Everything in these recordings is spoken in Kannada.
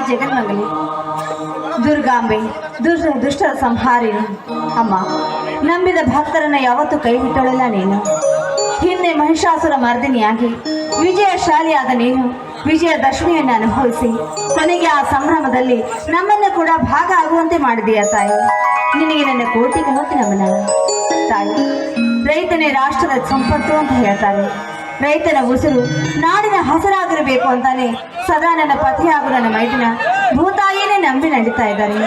ಜಗನ್ಮಂಗಲಿ ದುರ್ಗಾಂಬೆ ದುಷ್ಟರ ಸಂಹಾರಿಣಿ ಅಮ್ಮ, ನಂಬಿದ ಭಕ್ತರನ್ನ ಯಾವತ್ತೂ ಕೈ ಬಿಟ್ಟೊಳಲ್ಲ ನೀನು. ಹಿಂದೆ ಮಹಿಷಾಸುರ ಮರ್ದಿನಿಯಾಗಿ ವಿಜಯಶಾಲಿಯಾದ ನೀನು ವಿಜಯದಶಮಿಯನ್ನು ಅನುಭವಿಸಿ ಕೊನೆಗೆ ಆ ಸಂಭ್ರಮದಲ್ಲಿ ನಮ್ಮನ್ನು ಕೂಡ ಭಾಗ ಆಗುವಂತೆ ಮಾಡಿದೀಯ ತಾಯಿ. ನಿನಗೆ ನನ್ನ ಕೋಟಿ ಕೋಟಿ ನಮನ ತಾಯಿ. ರೈತನೇ ರಾಷ್ಟ್ರದ ಸಂಪತ್ತು ಅಂತ ಹೇಳ್ತಾರೆ. ರೈತನ ಉಸಿರು ನಾಡಿನ ಹಸರಾಗಿರಬೇಕು ಅಂತಾನೆ ಸದಾ ನನ್ನ ಪತಿ ಹಾಗೂ ನನ್ನ ಮೈದಿನ ಭೂತಾಯಿನೇ ನಂಬಿ ನಡೀತಾ ಇದ್ದಾರೆ.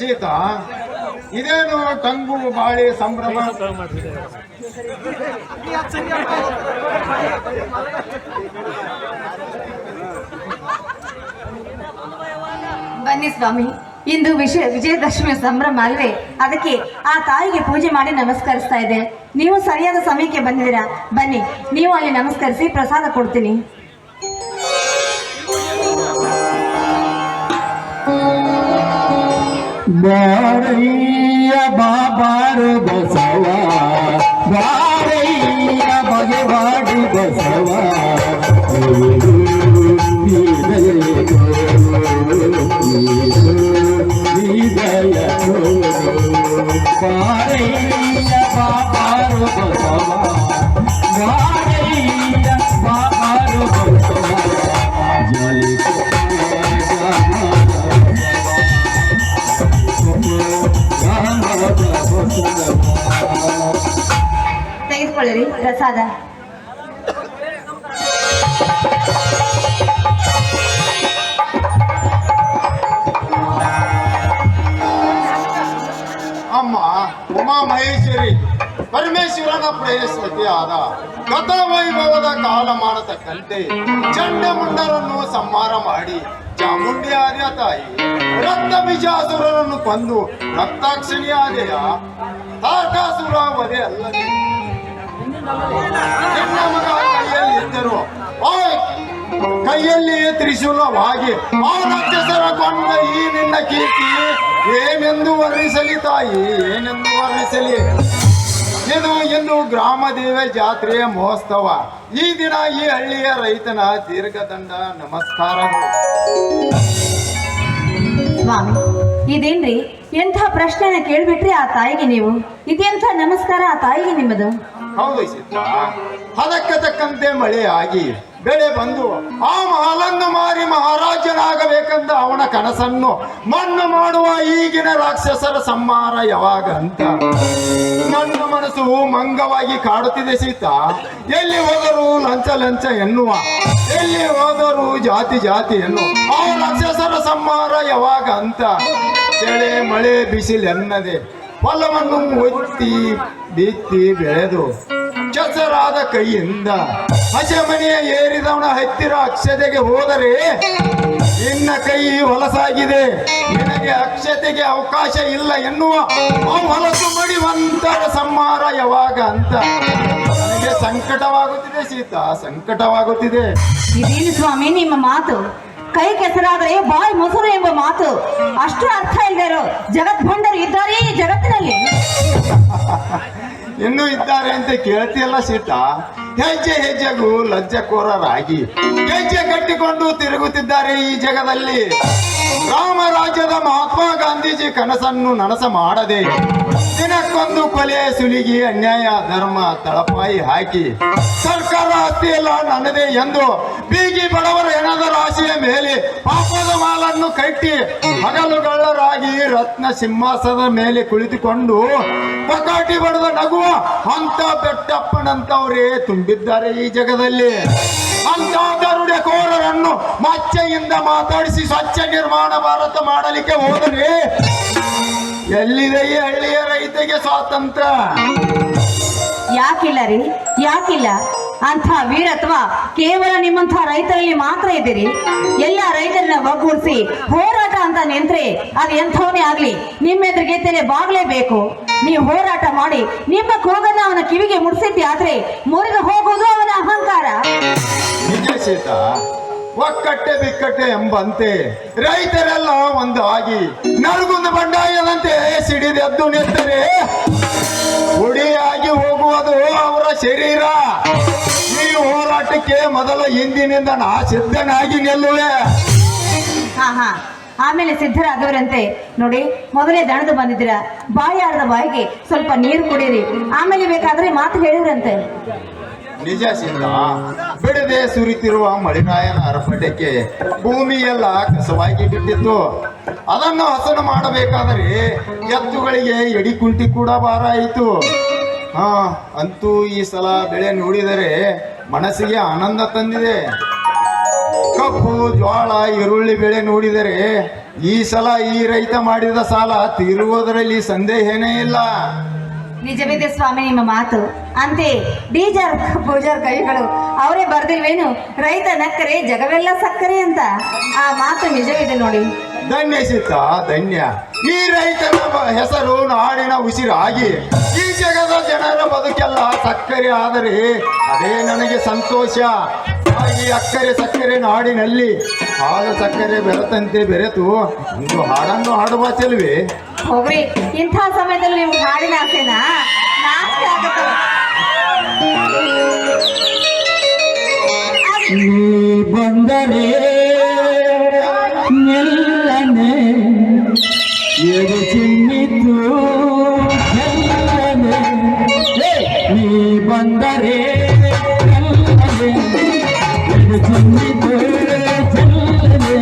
ಸೀತಾ, ಇದೇನು ಟಂಗು ಬಾಳೆ ಸಂಭ್ರಮ? ಬನ್ನಿ ಸ್ವಾಮಿ, ಇಂದು ವಿಜಯದಶಮಿ ಸಂಭ್ರಮ ಅಲ್ವೇ? ಅದಕ್ಕೆ ಆ ತಾಯಿಗೆ ಪೂಜೆ ಮಾಡಿ ನಮಸ್ಕರಿಸ್ತಾ ಇದೆ. ನೀವು ಸರಿಯಾದ ಸಮಯಕ್ಕೆ ಬಂದಿದ್ದೀರಾ. ಬನ್ನಿ, ನೀವು ಅಲ್ಲಿ ನಮಸ್ಕರಿಸಿ ಪ್ರಸಾದ ಕೊಡ್ತೀನಿ. ಬಾರಯ್ಯ ಬಾಬಾರು ಬಸವ, ಬಾರಯ್ಯ ಬಗೆವಾಡಿ ಬಸವ, ಬಾರಯ್ಯ ಬಾಬಾರು ಬಸವ, ಬಾರಯ್ಯ ಬಾಬಾರು ಬಸವ, ಜಲಿ ತೆಗೆದುಕೊಳ್ಳಿರಿ ಪ್ರಸಾದ. ಅಮ್ಮ ಉಮಾ ಮಹೇಶ್ವರಿ ಪರಮೇಶ್ವರನ ಪ್ರೇಯಸ್ವತಿಯಾದ ಗತ ವೈಭವದ ಕಾಲಮಾನತಕ್ಕಂತೆ ಚಂಡಮುಂಡರನ್ನು ಸಂಹಾರ ಮಾಡಿ ಚಾಮುಂಡಿ ಆದ್ಯ ತಾಯಿ ರಕ್ತ ಬೀಜಾಸುರರನ್ನು ಕೊಂದು ರಕ್ತಾಕ್ಷಣಿಯಾದೆಯ ತಾರಕಾಸುರ ವಧೆ ಅಲ್ಲದೆ ನಿನ್ನ ಮಗ ಕೈಯಲ್ಲಿ ಇದ್ದರು ಕೈಯಲ್ಲಿ ತ್ರಿಶೂಲವಾಗಿ ಆ ರಾಕ್ಷಸರ ಕೊಂಡ ಈ ನಿನ್ನ ಕೀರ್ತಿ ಏನೆಂದು ವರ್ಣಿಸಲಿ ತಾಯಿ, ಏನೆಂದು ವರ್ಣಿಸಲಿ? ಇದು ಇಂದು ಗ್ರಾಮ ದೇವ ಜಾತ್ರೆಯ ಮಹೋತ್ಸವ. ಈ ದಿನ ಈ ಹಳ್ಳಿಯ ರೈತನ ದೀರ್ಘದಂಡ ನಮಸ್ಕಾರಗಳು. ಸ್ವಾಮಿ, ಇದೇನ್ರಿ ಎಂಥ ಪ್ರಶ್ನೆನ ಕೇಳ್ಬಿಟ್ರಿ ಆ ತಾಯಿಗೆ ನೀವು? ಇದೆಂಥ ನಮಸ್ಕಾರ ಆ ತಾಯಿಗೆ ನಿಮ್ಮದು? ಹೌದು ಸಿದ್ಧ, ಅದಕ್ಕೆ ತಕ್ಕಂತೆ ಮಳೆ ಆಗಿ ಬೆಳೆ ಬಂದು ಆ ಮಹಲನ್ನು ಮಾರಿ ಮಹಾರಾಜನಾಗಬೇಕೆಂದ ಅವನ ಕನಸನ್ನು ಮಣ್ಣು ಮಾಡುವ ಈಗಿನ ರಾಕ್ಷಸರ ಸಂಹಾರ ಯಾವಾಗ ಅಂತ ನನ್ನ ಮನಸ್ಸು ಮಂಗವಾಗಿ ಕಾಡುತ್ತಿದೆ ಸೀತಾ. ಎಲ್ಲಿ ಹೋದರೂ ಲಂಚ ಲಂಚ ಎನ್ನುವ, ಎಲ್ಲಿ ಹೋದರೂ ಜಾತಿ ಜಾತಿ ಎನ್ನುವ ಆ ರಾಕ್ಷಸರ ಸಂಹಾರ ಯಾವಾಗ ಅಂತ ಚಳಿ ಮಳೆ ಬಿಸಿಲೆನ್ನದೆ ಫಲವನ್ನು ಒತ್ತಿ ಬಿತ್ತಿ ಬೆಳೆದು ಚಸರಾದ ಕೈಯಿಂದ ಹಸೆಮನೆಯ ಏರಿದವನ ಹತ್ತಿರ ಅಕ್ಷತೆಗೆ ಹೋದರೆ ನಿನ್ನ ಕೈ ಹೊಲಸಾಗಿದೆ, ನಿನಗೆ ಅಕ್ಷತೆಗೆ ಅವಕಾಶ ಇಲ್ಲ ಎನ್ನುವ ಹೊಲಸು ಮಡಿವಂತರ ಸಂಹಾರ ಯಾವಾಗ ಅಂತ ನನಗೆ ಸಂಕಟವಾಗುತ್ತಿದೆ ಸೀತಾ, ಸಂಕಟವಾಗುತ್ತಿದೆ. ಇದೇನು ಸ್ವಾಮಿ ನಿಮ್ಮ ಮಾತು? ಕೈ ಕೆಸರಾದರೆ ಬಾಯಿ ಮೊಸರು ಎಂಬ ಮಾತು ಅಷ್ಟು ಅರ್ಥ ಇಲ್ಲದಿರೋ ಜಗದ್ಭಂಡರು ಇದ್ದಾರೆ ಈ ಜಗತ್ತಿನಲ್ಲಿ. ಇನ್ನೂ ಇದ್ದಾರೆ ಅಂತ ಕೇಳ್ತಿಯಲ್ಲ ಸೀತಾ. ಹೆಜ್ಜೆ ಹೆಜ್ಜೆಗೂ ಲಜ್ಜಕೋರರಾಗಿ ಹೆಜ್ಜೆ ಕಟ್ಟಿಕೊಂಡು ತಿರುಗುತ್ತಿದ್ದಾರೆ ಈ ಜಗದಲ್ಲಿ. ರಾಮರಾಜ್ಯದ ಮಹಾತ್ಮ ಗಾಂಧೀಜಿ ಕನಸನ್ನು ನನಸ ಮಾಡದೆ ದಿನಕ್ಕೊಂದು ಕೊಲೆ ಸುಲಿಗಿ ಅನ್ಯಾಯ ಧರ್ಮ ತಳಪಾಯಿ ಹಾಕಿ ಸರ್ಕಾರ ಆಸ್ತಿಯೆಲ್ಲ ನನ್ನದೇ ಎಂದು ಬೀಗಿ ಬಡವರ ಹೆಣದ ರಾಶಿಯ ಮೇಲೆ ಪಾಪದ ಮಾಲನ್ನು ಕಟ್ಟಿ ಹಗಲುಗಳ್ಳರಾಗಿ ರತ್ನ ಸಿಂಹಾಸನದ ಮೇಲೆ ಕುಳಿತುಕೊಂಡು ಪಕಾಟಿ ಬಡದ ನಗುವ ಅಂತ ಬೆಟ್ಟಪ್ಪನಂತವರೇ ತುಂಬಿದ್ದಾರೆ ಈ ಜಗದಲ್ಲಿ. ಅಂತ ದರುಡೆಕೋರರನ್ನು ಮಚ್ಚೆಯಿಂದ ಮಾತಾಡಿಸಿ ಸ್ವಚ್ಛ ನಿರ್ಮಾಣ ಭಾರತ ಮಾಡಲಿಕ್ಕೆ ಹೋದರೆ ಎಲ್ಲಿದೆ ಈ ಹಳ್ಳಿಯ ರೈತಗೆ ಸ್ವಾತಂತ್ರ್ಯ? ಯಾಕಿಲ್ಲ ರೀ, ಯಾಕಿಲ್ಲ? ಅಂಥ ವೀರತ್ವ ಕೇವಲ ನಿಮ್ಮಂಥ ರೈತರಲ್ಲಿ ಮಾತ್ರ ಇದ್ದೀರಿ. ಎಲ್ಲ ರೈತರನ್ನ ಒಗ್ಗೂಡಿಸಿ ಹೋರಾಟ ಅಂತ ನಿಂತ್ರೆ ಅದು ಎಂಥವನೇ ಆಗ್ಲಿ ನಿಮ್ಮೆದುರಿಗೆ ತೆರೆ ಬಾಗ್ಲೇಬೇಕು. ನೀವು ಹೋರಾಟ ಮಾಡಿ ನಿಮ್ಮ ಕೂಗನ್ನ ಅವನ ಕಿವಿಗೆ ಮುಡಿಸಿದ್ದೆ ಆದ್ರೆ ಮುರಿದು ಹೋಗುವುದು ಅವನ ಅಹಂಕಾರ. ನಿಜ ಸೀತಾ, ಒಕ್ಕಟ್ಟೆ ಬಿಕ್ಕಟ್ಟೆ ಎಂಬಂತೆ ರೈತರೆಲ್ಲ ಒಂದು ಆಗಿ ನಲ್ಗುಂದು ಬಂಡಾಯದಂತೆ ಸಿಡಿದೆದ್ದು ನಿಂತರೆ ಹುಡಿಯಾಗಿ ಹೋಗುವುದು ಅವರ ಶರೀರ. ಈ ಹೋರಾಟಕ್ಕೆ ಮೊದಲ ಹಿಂದಿನಿಂದ ನಾ ಸಿದ್ಧನಾಗಿ ನಿಲ್ಲುವೆ. ಹಾ ಆಮೇಲೆ ಸಿದ್ಧರಾದವರಂತೆ ನೋಡಿ. ಮೊದಲೇ ದಣದು ಬಂದಿದ್ದೀರ, ಬಾಯಿ ಆಡದ ಬಾಯಿಗೆ ಸ್ವಲ್ಪ ನೀರು ಕುಡೀರಿ, ಆಮೇಲೆ ಬೇಕಾದ್ರೆ ಮಾತು ಹೇಳಿದ್ರಂತೆ. ನಿಜ ಸೀತಾ, ಬಿಡದೆ ಸುರಿತಿರುವ ಮಳಿನಾಯನ ಅರಪಟಕ್ಕೆ ಭೂಮಿಯೆಲ್ಲ ಕಸವಾಗಿ ಬಿಟ್ಟಿತ್ತು. ಅದನ್ನು ಹಸನು ಮಾಡಬೇಕಾದರೆ ಎತ್ತುಗಳಿಗೆ ಎಡಿ ಕುಂಟಿ ಕೂಡ ಭಾರ ಆಯಿತು. ಅಂತೂ ಈ ಸಲ ಬೆಳೆ ನೋಡಿದರೆ ಮನಸ್ಸಿಗೆ ಆನಂದ ತಂದಿದೆ. ಕಬ್ಬು ಜೋಳ ಈರುಳ್ಳಿ ಬೆಳೆ ನೋಡಿದರೆ ಈ ಸಲ ಈ ರೈತ ಮಾಡಿದ ಸಾಲ ತೀರುವುದರಲ್ಲಿ ಸಂದೇಹನೇ ಇಲ್ಲ. ನಿಜವಿದೆ ಸ್ವಾಮಿ ನಿಮ್ಮ ಮಾತು. ಅಂತೆ ಡೀಜರ್ ಪೂಜಾರ್ ಕವಿಗಳು ಅವರೇ ಬರ್ದಿಲ್ವೇನು, ರೈತ ನಕ್ಕರೆ ಜಗವೆಲ್ಲ ಸಕ್ಕರೆ ಅಂತ. ಆ ಮಾತು ನಿಜವಿದೆ ನೋಡಿ. ಧನ್ಯ ಸೀತ ಧನ್ಯ. ಈ ರೈತನ ಹೆಸರು ನಾಡಿನ ಉಸಿರಾಗಿ ಈ ಜಗದ ಜನರ ಬದುಕೆಲ್ಲ ಸಕ್ಕರೆ ಆದರೆ ಅದೇ ನನಗೆ ಸಂತೋಷ. ಹಾಗೆ ಅಕ್ಕರೆ ಸಕ್ಕರೆ ನಾಡಿನಲ್ಲಿ ಹಾಲು ಸಕ್ಕರೆ ಬೆರೆತಂತೆ ಬೆರೆತು ಒಂದು ಹಾಡನ್ನು ಹಾಡುವ ಚೆಲುವೆ. ಹೋಗ್ರಿ, ಇಂಥ ಸಮಯದಲ್ಲಿ ನೀವು ಹಾಡಿನ ಆಸೆನಾ? ನಾಚಿಕೆ ಆಗುತ್ತೆ. ನೀ ಬಂದರೆ ಎಲ್ಲನೆ ಎದು ಚಿನ್ನಿತು ಎಲ್ಲನೆ. ನೀ ಬಂದರೆ ಎಲ್ಲನೆ ಎದು ಚಿನ್ನಿತು ಎಲ್ಲನೆ.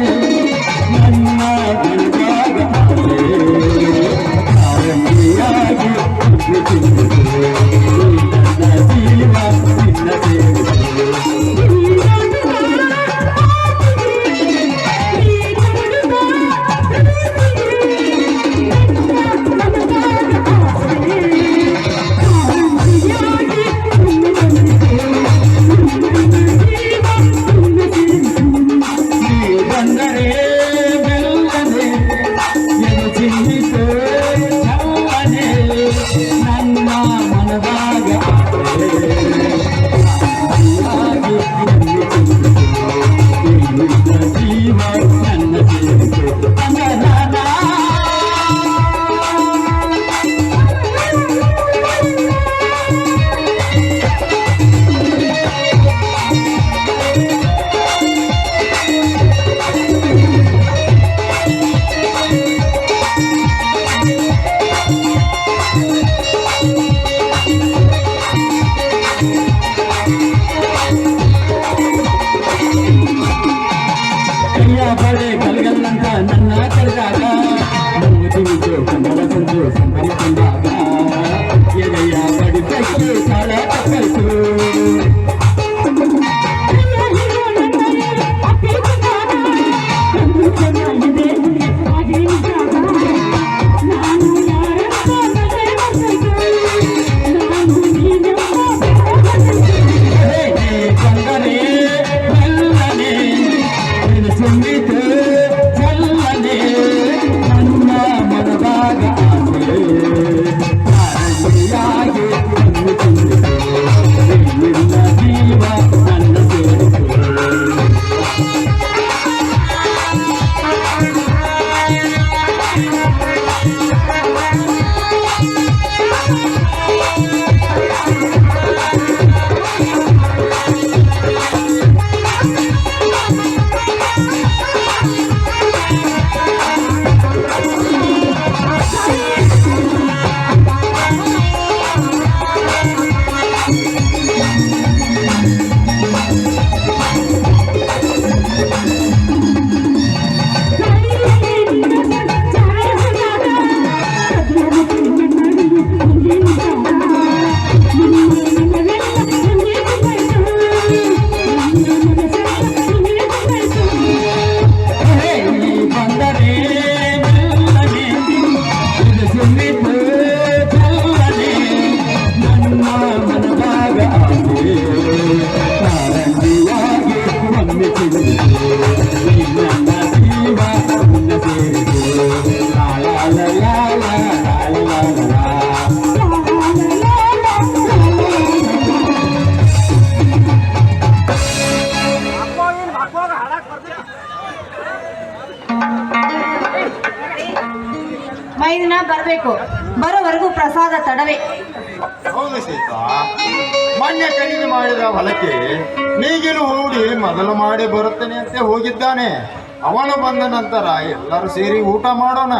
ನನ್ನ ಗಂಗಾಗ ಆರಂಭಿಯಾಗಿ ನನ್ನ ಜೀವ ನಿನ್ನ ಸೇರಿತು. ಬಳೆ ಕಲ್ಗಲ್ಲಂತ ನನ್ನ ಕರೆದಾಗ ನಮ್ಗೆ ತಿಳಿದು ಕನ್ನಡ ಸಂದು ಸಂಭ್ರಮ ತಂದಾಗ ಎಲೆಯ ಬಡಿದಕ್ಕೆ ಸಾಲ ತಪ್ಪಾಯ್ತು. ಮೈದಿನ ಬರಬೇಕು, ಬರೋವರೆಗೂ ಪ್ರಸಾದ ತಡವೇ. ಹೌದು ಸೀತಾ, ಮೊನ್ನೆ ಖರೀದಿ ಮಾಡಿದ ಹೊಲಕ್ಕೆ ನೇಗಿಲು ಹೂಡಿ ಮೊದಲು ಮಾಡಿ ಬರುತ್ತೇನೆ ಅಂತ ಹೋಗಿದ್ದಾನೆ. ಅವನು ಬಂದ ನಂತರ ಎಲ್ಲರೂ ಸೇರಿ ಊಟ ಮಾಡೋಣ.